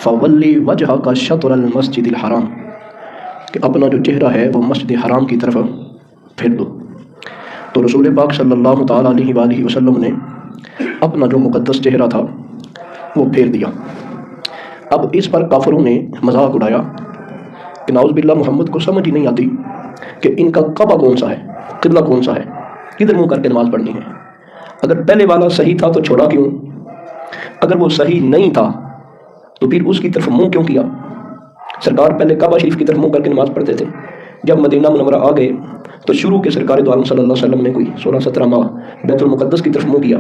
فولی وجہ کا شطر المسجد الحرام، کہ اپنا جو چہرہ ہے وہ مسجد حرام کی طرف پھیر دو۔ تو رسول پاک صلی اللہ تعالیٰ علیہ وآلہ وسلم نے اپنا جو مقدس چہرہ تھا وہ پھیر دیا۔ اب اس پر کافروں نے مذاق اڑایا کہ نعوذ باللہ محمد کو سمجھ ہی نہیں آتی کہ ان کا قبا کون سا ہے، قبلہ کون سا ہے، کدھر منہ کر کے نماز پڑھنی ہے۔ اگر پہلے والا صحیح تھا تو چھوڑا کیوں؟ اگر وہ صحیح نہیں تھا تو پھر اس کی طرف منہ کیوں کیا؟ سرکار پہلے کعبہ شریف کی طرف منہ کر کے نماز پڑھتے تھے، جب مدینہ منورہ آ گئے تو شروع کے سرکار دو عالم صلی اللہ علیہ وسلم نے کوئی 16-17 ماہ بیت المقدس کی طرف منہ کیا،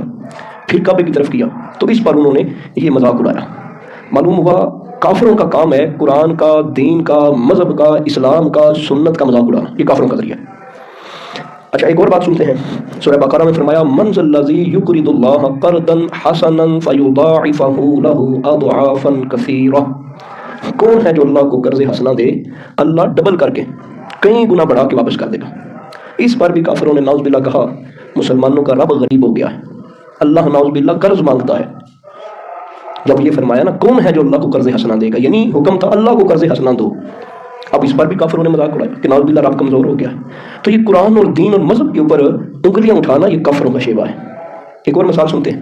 پھر کعبے کی طرف کیا، تو اس پر انہوں نے یہ مذاق اڑایا۔ معلوم ہوا کافروں کا کام ہے قرآن کا، دین کا، مذہب کا، اسلام کا، سنت کا مذاق اڑانا، یہ کافروں کا ذریعہ ہے۔ اچھا ایک اور بات سنتے ہیں، سورہ بقرہ میں فرمایا من ذا الذی یقرض اللہ قرضا حسنا فیضاعفہ لہ اضعافا کثیرہ، کون ہے جو اللہ کو قرض حسنہ دے، اللہ ڈبل کر کے کئی گنا بڑھا کے واپس کر دے گا۔ اس پر بھی کافروں نے نعوذ باللہ کہا مسلمانوں کا رب غریب ہو گیا ہے، اللہ نعوذ باللہ قرض مانگتا ہے۔ جب یہ فرمایا نا کون ہے جو اللہ کو قرض حسنہ دے گا، یعنی حکم تھا اللہ کو قرض حسنہ دو، اب اس پر بھی کافروں نے مذاق اڑایا کہ نعوذ باللہ رب کمزور ہو گیا ہے۔ تو یہ قرآن اور دین اور مذہب کے اوپر انگلیاں اٹھانا یہ کافروں کا شیوہ ہے۔ ایک اور مثال سنتے ہیں،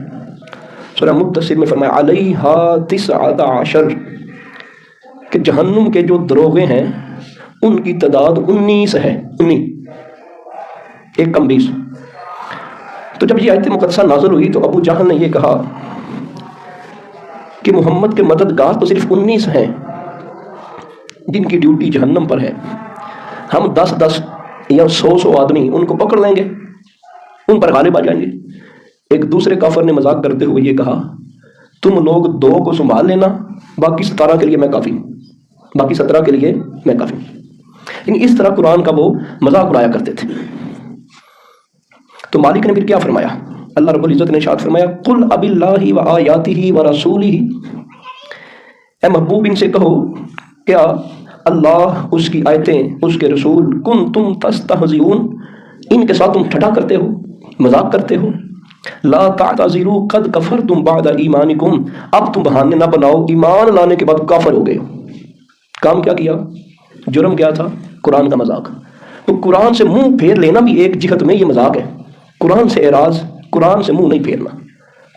سورہ مدثر میں فرمایا علیہا 19 کہ جہنم کے جو دروغے ہیں ان کی تعداد 19 ہے، 19 ایک کم 20۔ تو جب یہ آیت مقدسہ نازل ہوئی تو ابو جہل نے یہ کہا کہ محمد کے مددگار تو صرف 19 ہیں جن کی ڈیوٹی جہنم پر ہے، ہم 10 یا 100 آدمی ان کو پکڑ لیں گے، ان پر غالب آ جائیں گے۔ ایک دوسرے کافر نے مذاق کرتے ہوئے یہ کہا تم لوگ 2 کو سنبھال لینا، باقی 17 کے لیے میں کافی ہوں، باقی 17 کے لیے میں کافی ہوں۔ یعنی اس طرح قرآن کا وہ مذاق اڑایا کرتے تھے۔ تو مالک نے پھر کیا فرمایا؟ اللہ رب العزت نے ارشاد فرمایا قل اب اللہ و آیاتہ و رسولہ، اے محبوب ان سے کہو کیا اللہ، اس کی آیتیں، اس کے رسول، کنتم تستہزئون، ان کے ساتھ تم ٹھٹا کرتے ہو، مذاق کرتے ہو، لا تعتذروا قد کفرتم بعد ایمانکم، اب تم بہانے نہ بناؤ ایمان لانے کے بعد کافر ہو گئے ہو۔ کام کیا کیا؟ جرم کیا تھا؟ قرآن کا مذاق۔ تو قرآن سے منہ پھیر لینا بھی ایک جہت میں یہ مذاق ہے، قرآن سے اعراض، قرآن سے منہ نہیں پھیرنا،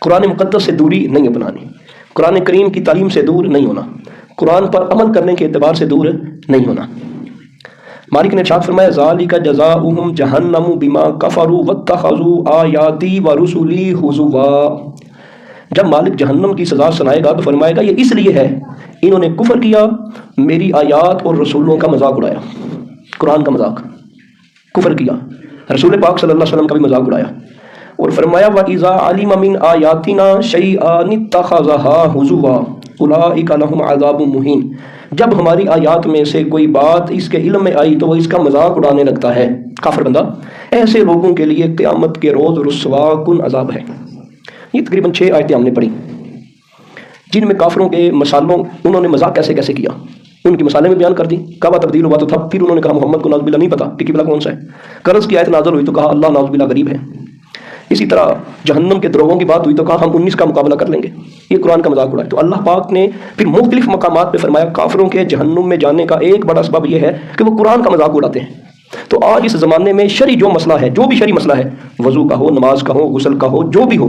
قرآن مقدس سے دوری نہیں اپنانی، قرآن کریم کی تعلیم سے دور نہیں ہونا، قرآن پر عمل کرنے کے اعتبار سے دور نہیں ہونا۔ مالک نے ارشاد فرمایا ذالک جزاؤہم جہنم بما کفروا واتخذوا آیاتی ورسلی ہزوا، جب مالک جہنم کی سزا سنائے گا تو فرمائے گا یہ اس لیے ہے انہوں نے کفر کیا، میری آیات اور رسولوں کا مذاق اڑایا، قرآن کا مذاق، کفر کیا، رسول پاک صلی اللہ علیہ وسلم کا بھی مذاق اڑایا، اور فرمایا وَإِذَا عَلِمَ مِنْ آیَاتِنَا شَيْئًا اتَّخَذَهَا هُزُوًا أُولَٰئِكَ لَهُمْ عَذَابٌ مُهِينٌ، جب ہماری آیات میں سے کوئی بات اس کے علم میں آئی تو وہ اس کا مذاق اڑانے لگتا ہے کافر بندہ، ایسے لوگوں کے لیے قیامت کے روز رسوا کن عذاب ہے۔ یہ تقریباً 6 آیتیں ہم نے پڑھی جن میں کافروں کے مثالوں انہوں نے مذاق کیسے کیسے کیا، ان کی مثالیں بھی بیان کر دی۔ کعبہ تبدیل ہوا تو تھا، پھر انہوں نے کہا محمد کو نعوذ باللہ نہیں پتا کہ قبلہ کون سا ہے۔ قرض کی آیت نازل ہوئی تو کہا اللہ نعوذ باللہ غریب ہے۔ اسی طرح جہنم کے دروغوں کی بات ہوئی تو کہا ہم 19 کا مقابلہ کر لیں گے، یہ قرآن کا مذاق اڑایا۔ تو اللہ پاک نے پھر مختلف مقامات پہ فرمایا کافروں کے جہنم میں جانے کا ایک بڑا سبب یہ ہے کہ وہ قرآن کا مذاق اڑاتے ہیں۔ تو آج اس زمانے میں شرعی جو مسئلہ ہے، جو بھی شرعی مسئلہ ہے، وضو کا ہو، نماز کا ہو، غسل کا ہو، جو بھی ہو،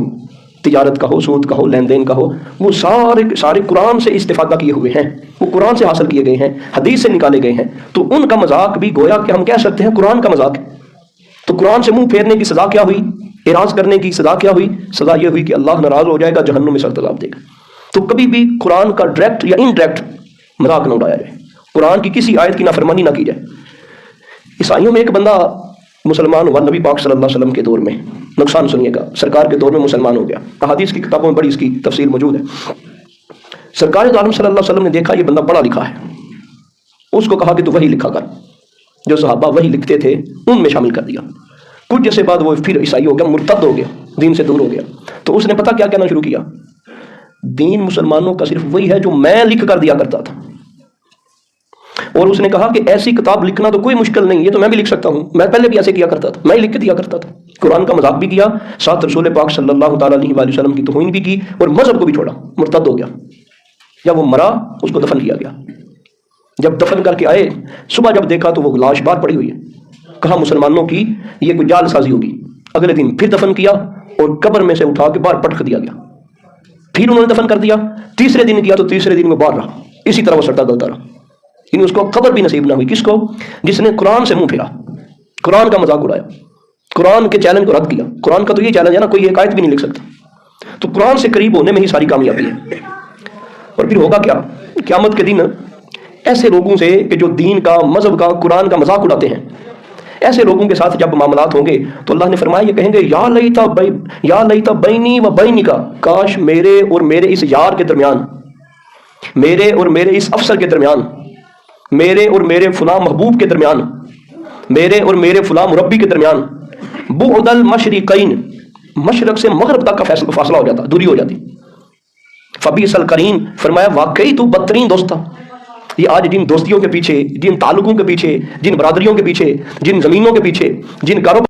تجارت کا ہو، سود کا ہو، لین دین کا ہو، وہ سارے قرآن سے استفادہ کیے ہوئے ہیں، وہ قرآن سے حاصل کیے گئے ہیں، حدیث سے نکالے گئے ہیں۔ تو ان کا مذاق بھی گویا کہ ہم کہہ سکتے ہیں قرآن کا مذاق ہے۔ تو قرآن سے منہ پھیرنے کی سزا کیا ہوئی؟ اعراض کرنے کی سزا کیا ہوئی؟ سزا یہ ہوئی کہ اللہ ناراض ہو جائے گا، جہنم میں سخت عذاب دے گا۔ تو کبھی بھی قرآن کا ڈائریکٹ یا انڈائریکٹ مذاق نہ اڑایا جائے، قرآن کی کسی آیت کی نافرمانی نہ کی جائے۔ عیسائیوں میں ایک بندہ مسلمان ہوا نبی پاک صلی اللہ علیہ وسلم کے دور میں، نقصان سنیے گا، سرکار کے دور میں مسلمان ہو گیا، احادیث کی کتابوں میں بڑی اس کی تفصیل موجود ہے۔ سرکار دو عالم صلی اللہ علیہ وسلم نے دیکھا یہ بندہ پڑھا لکھا ہے، اس کو کہا کہ تو وہی لکھا کر، جو صحابہ وہی لکھتے تھے ان میں شامل کر دیا۔ کچھ عرصے بعد وہ پھر عیسائی ہو گیا، مرتد ہو گیا، دین سے دور ہو گیا۔ تو اس نے پتہ کیا کہنا شروع کیا؟ دین مسلمانوں کا صرف وہی ہے جو میں لکھ کر دیا کرتا تھا، اور اس نے کہا کہ ایسی کتاب لکھنا تو کوئی مشکل نہیں، یہ تو میں بھی لکھ سکتا ہوں، میں پہلے بھی ایسے کیا کرتا تھا، میں لکھ کے دیا کرتا تھا۔ قرآن کا مذاق بھی کیا، ساتھ رسول پاک صلی اللہ تعالیٰ علیہ وسلم کی توہین بھی کی، اور مذہب کو بھی چھوڑا، مرتد ہو گیا۔ جب وہ مرا اس کو دفن کیا گیا. جب دفن کر کے آئے صبح جب دیکھا تو وہ لاش باہر پڑی ہوئی ہے. کہا مسلمانوں کی یہ کوئی جال سازی ہوگی. اگلے دن پھر دفن کیا اور قبر میں سے اٹھا کے باہر پٹک دیا گیا. پھر انہوں نے دفن کر دیا. تیسرے دن کیا تو تیسرے دن میں باہر رہا. اسی طرح وہ سڑتا گلتا رہا. یعنی اس کو قبر بھی نصیب نہ ہوئی. کس کو؟ جس نے قرآن سے منہ پھیرا, قرآن کا مذاق اڑایا, قرآن کے چیلنج کو رد کیا. قرآن کا تو یہ چیلنج ہے نا, کوئی ایک آیت بھی نہیں لکھ سکتا. تو قرآن سے قریب ہونے میں ہی ساری کامیابی ہے. اور پھر ہوگا کیا؟ قیامت کے دن ایسے لوگوں سے کہ جو دین کا, مذہب کا, قرآن کا مذاق اڑاتے ہیں, ایسے لوگوں کے ساتھ جب معاملات ہوں گے تو اللہ نے فرمایا, یہ کہیں گے یا لیتا بینی و بینک, کاش میرے اور میرے اس یار کے درمیان, میرے اور میرے اس افسر کے درمیان, میرے اور میرے فلاں محبوب کے درمیان, میرے اور میرے فلاں مربی کے درمیان بعد المشرقین, مشرق سے مغرب تک کا فاصلہ ہو جاتا, دوری ہو جاتی. فبئس القرین, فرمایا واقعی تو بدترین دوست تھا. یہ آج جن دوستیوں کے پیچھے, جن تعلقوں کے پیچھے, جن برادریوں کے پیچھے, جن زمینوں کے پیچھے, جن کاروبار